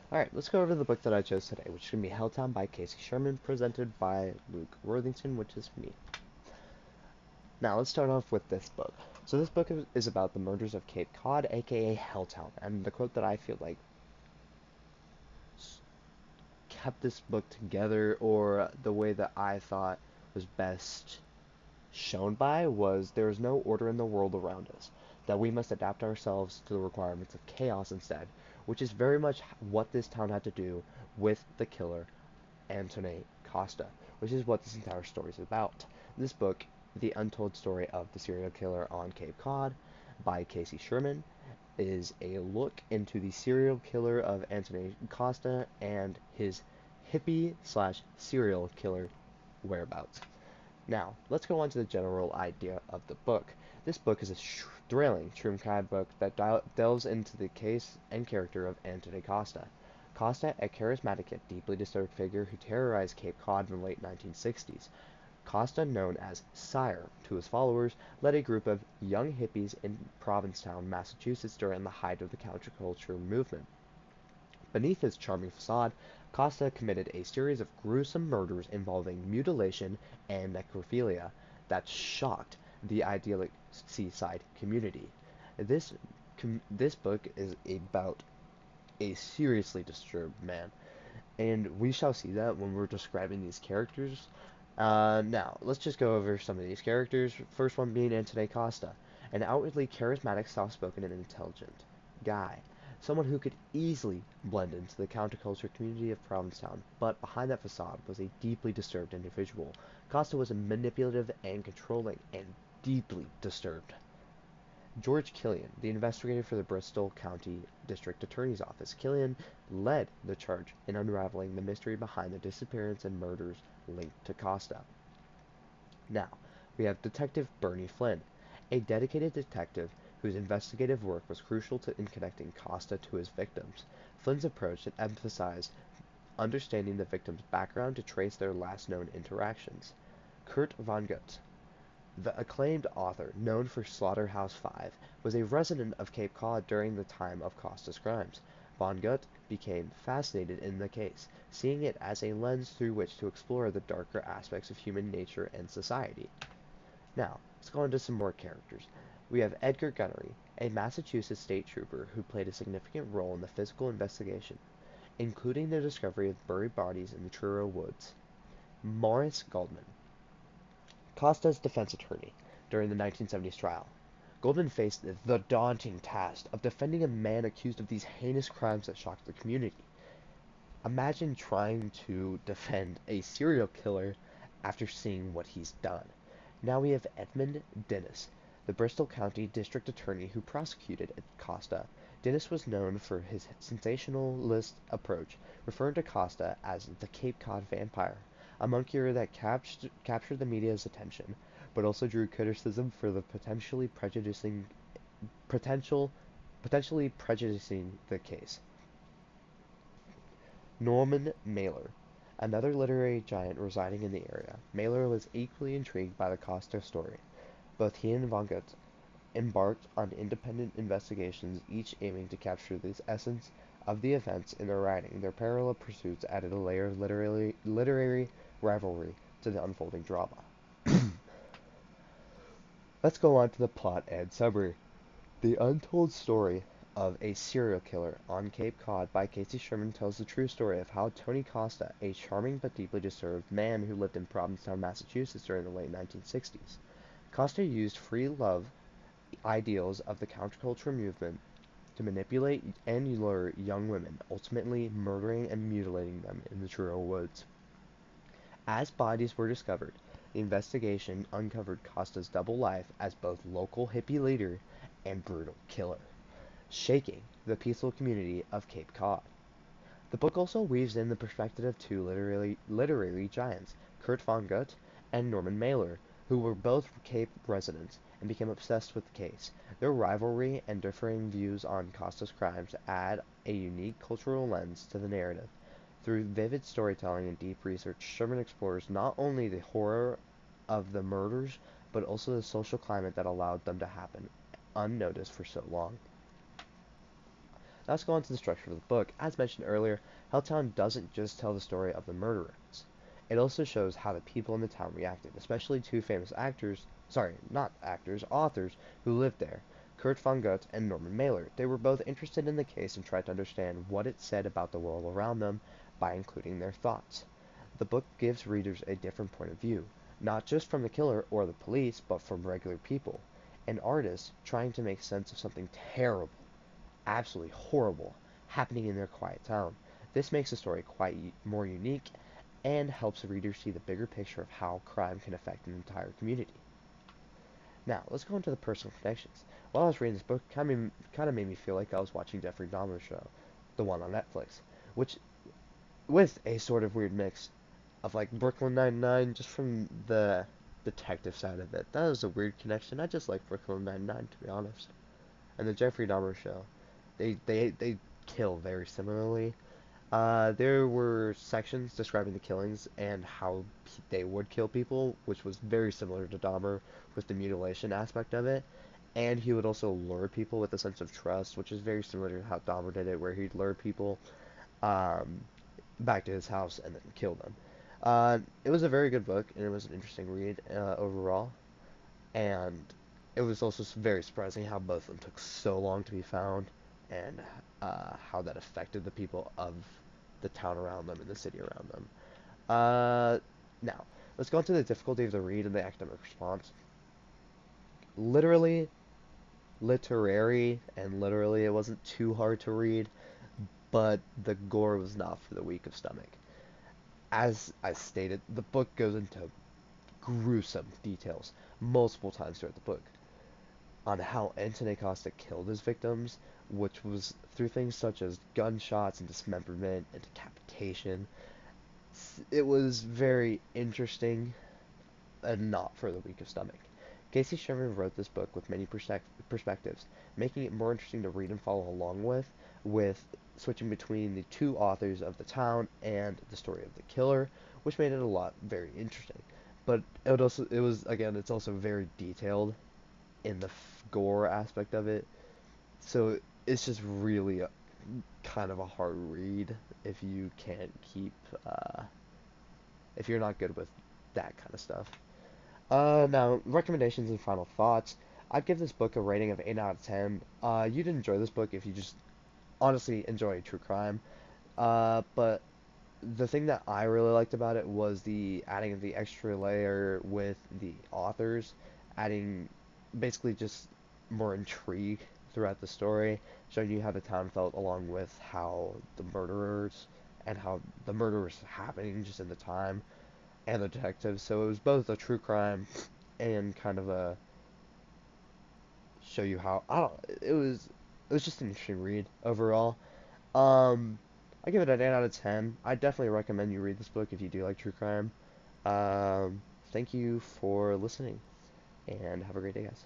Alright, let's go over the book that I chose today, which is going to be Helltown by Casey Sherman, presented by Luke Worthington, which is me. Now, let's start off with this book. So this book is about the murders of Cape Cod, aka Helltown, and the quote that I feel like kept this book together, or the way that I thought was best shown by, was there is no order in the world around us, that we must adapt ourselves to the requirements of chaos instead, which is very much what this town had to do with the killer Anthony Costa, which is what this entire story is about. This book, The Untold Story of the Serial Killer on Cape Cod by Casey Sherman, is a look into the serial killer of Anthony Costa and his hippie slash serial killer whereabouts. Now, let's go on to the general idea of the book. This book is a thrilling true crime book that delves into the case and character of Anthony Costa. Costa, a charismatic yet deeply disturbed figure who terrorized Cape Cod in the late 1960s. Costa, known as Sire to his followers, led a group of young hippies in Provincetown, Massachusetts during the height of the counterculture movement. Beneath his charming facade, Costa committed a series of gruesome murders involving mutilation and necrophilia that shocked the idyllic seaside community. This this book is about a seriously disturbed man, and we shall see that when we're describing these characters. Now, let's just go over some of these characters. First one being Anthony Costa, an outwardly charismatic, soft-spoken, and intelligent guy. Someone who could easily blend into the counterculture community of Provincetown, but behind that facade was a deeply disturbed individual. Costa was manipulative and controlling, and deeply disturbed. George Killian, the investigator for the Bristol County District Attorney's Office. Killian led the charge in unraveling the mystery behind the disappearance and murders linked to Costa. Now, we have Detective Bernie Flynn, a dedicated detective whose investigative work was crucial in connecting Costa to his victims. Flynn's approach emphasized understanding the victim's background to trace their last known interactions. Kurt Vonnegut, the acclaimed author, known for Slaughterhouse-Five, was a resident of Cape Cod during the time of Costa's crimes. Vonnegut became fascinated in the case, seeing it as a lens through which to explore the darker aspects of human nature and society. Now, let's go on to some more characters. We have Edgar Gunnery, a Massachusetts state trooper who played a significant role in the physical investigation, including the discovery of buried bodies in the Truro woods. Morris Goldman, Costa's defense attorney during the 1970s trial. Goldman faced the daunting task of defending a man accused of these heinous crimes that shocked the community. Imagine trying to defend a serial killer after seeing what he's done. Now we have Edmund Dennis, the Bristol County District Attorney who prosecuted Costa. Dennis was known for his sensationalist approach, referring to Costa as the Cape Cod vampire, a monk-hero that captured the media's attention, but also drew criticism for the potentially prejudicing the case. Norman Mailer, another literary giant residing in the area. Mailer was equally intrigued by the Costa story. Both he and Vonnegut embarked on independent investigations, each aiming to capture the essence of the events in their writing. Their parallel pursuits added a layer of literary rivalry to the unfolding drama. Let's go on to the plot and summary. The untold story of a serial killer on Cape Cod by Casey Sherman tells the true story of how Tony Costa, a charming but deeply disturbed man who lived in Provincetown, Massachusetts during the late 1960s. Costa used free love ideals of the counterculture movement to manipulate and lure young women, ultimately murdering and mutilating them in the Truro woods. As bodies were discovered, the investigation uncovered Costa's double life as both local hippie leader and brutal killer, shaking the peaceful community of Cape Cod. The book also weaves in the perspective of two literary giants, Kurt Vonnegut and Norman Mailer, who were both Cape residents and became obsessed with the case. Their rivalry and differing views on Costa's crimes add a unique cultural lens to the narrative. Through vivid storytelling and deep research, Sherman explores not only the horror of the murders, but also the social climate that allowed them to happen unnoticed for so long. Now let's go on to the structure of the book. As mentioned earlier, Helltown doesn't just tell the story of the murderers. It also shows how the people in the town reacted, especially two famous actors, sorry, not actors, authors, who lived there, Kurt Vonnegut and Norman Mailer. They were both interested in the case and tried to understand what it said about the world around them by including their thoughts. The book gives readers a different point of view, not just from the killer or the police, but from regular people, and artists trying to make sense of something terrible, absolutely horrible, happening in their quiet town. This makes the story quite more unique and helps the reader see the bigger picture of how crime can affect an entire community. Now, let's go into the personal connections. While I was reading this book, kind of made me feel like I was watching Jeffrey Dahmer's show, the one on Netflix, which with a sort of weird mix of like Brooklyn Nine-Nine, just from the detective side of it. That was a weird connection. I just like Brooklyn Nine-Nine, to be honest. And the Jeffrey Dahmer show, they kill very similarly. There were sections describing the killings and how they would kill people, which was very similar to Dahmer with the mutilation aspect of it. And he would also lure people with a sense of trust, which is very similar to how Dahmer did it, where he'd lure people um, back to his house and then kill them. It was a very good book, and it was an interesting read overall. And it was also very surprising how both of them took so long to be found, and how that affected the people of the town around them and the city around them. Now, let's go into the difficulty of the read and the academic response. Literally, literary, and literally, it wasn't too hard to read, but the gore was not for the weak of stomach. As I stated, the book goes into gruesome details multiple times throughout the book on how Anthony Costa killed his victims, which was through things such as gunshots and dismemberment and decapitation. It was very interesting and not for the weak of stomach. Casey Sherman wrote this book with many perspectives, making it more interesting to read and follow along with switching between the two authors of the town and the story of the killer, which made it a lot very interesting. But it was again, it's also very detailed in the gore aspect of it. So it's just really kind of a hard read if you can't keep if you're not good with that kind of stuff. Now recommendations and final thoughts. I'd give this book a rating of 8 out of 10. You'd enjoy this book if you just honestly enjoy true crime. But the thing that I really liked about it was the adding of the extra layer with the authors, adding basically just more intrigue throughout the story, showing you how the town felt along with how the murderers and how the murder was happening just in the time and the detectives. So it was both a true crime and kind of a show you how I don't it was just an interesting read overall. Um I give it an 8 out of 10. I definitely recommend you read this book if you do like true crime. Thank you for listening and have a great day, guys.